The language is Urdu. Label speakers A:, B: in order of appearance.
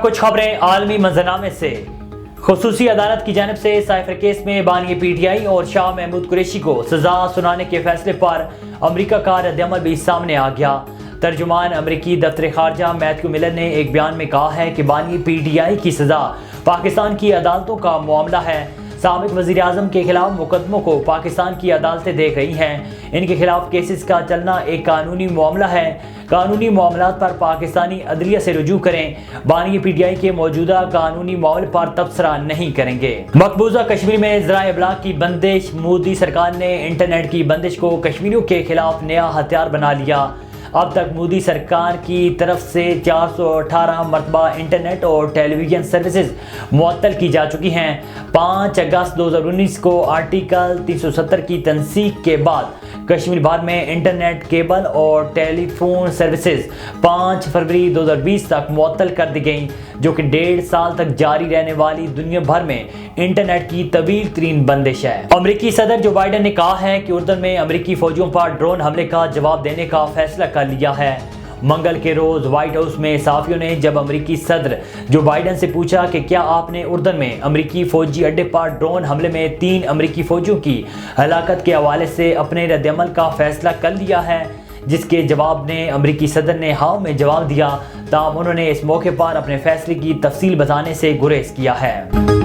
A: اب کچھ خبریں عالمی منظرنامے سے۔ خصوصی عدالت کی جانب سے سائفر کیس میں بانی پی ٹی آئی اور شاہ محمود قریشی کو سزا سنانے کے فیصلے پر امریکہ کا رد عمل بھی سامنے آ گیا۔ ترجمان امریکی دفتر خارجہ میتھیو ملر نے ایک بیان میں کہا ہے کہ بانی پی ٹی آئی کی سزا پاکستان کی عدالتوں کا معاملہ ہے۔ سابق وزیر اعظم کے خلاف مقدموں کو پاکستان کی عدالتیں دیکھ رہی ہیں۔ ان کے خلاف کیسز کا چلنا ایک قانونی معاملہ ہے۔ قانونی معاملات پر پاکستانی عدلیہ سے رجوع کریں۔ بانی پی ٹی آئی کے موجودہ قانونی معاملے پر تبصرہ نہیں کریں گے۔ مقبوضہ کشمیر میں ذرائع ابلاغ کی بندش۔ مودی سرکار نے انٹرنیٹ کی بندش کو کشمیریوں کے خلاف نیا ہتھیار بنا لیا۔ اب تک مودی سرکار کی طرف سے 418 مرتبہ انٹرنیٹ اور ٹیلی ویژن سروسز معطل کی جا چکی ہیں۔ 5 اگست 2019 کو آرٹیکل 370 کی تنسیخ کے بعد کشمیر بھر میں انٹرنیٹ، کیبل اور ٹیلی فون سروسز 5 فروری 2020 تک معطل کر دی گئیں، جو کہ 1.5 سال تک جاری رہنے والی دنیا بھر میں انٹرنیٹ کی طویل ترین بندش ہے۔ امریکی صدر جو بائیڈن نے کہا ہے کہ اردن میں امریکی فوجیوں پر ڈرون حملے کا جواب دینے کا فیصلہ کر لیا ہے۔ منگل کے روز وائٹ ہاؤس میں صحافیوں نے جب امریکی صدر جو بائیڈن سے پوچھا کہ کیا آپ نے اردن میں امریکی فوجی اڈے پر ڈرون حملے میں 3 امریکی فوجیوں کی ہلاکت کے حوالے سے اپنے رد عمل کا فیصلہ کر لیا ہے، جس کے جواب نے امریکی صدر نے ہاں میں جواب دیا، تاہم انہوں نے اس موقع پر اپنے فیصلے کی تفصیل بتانے سے گریز کیا ہے۔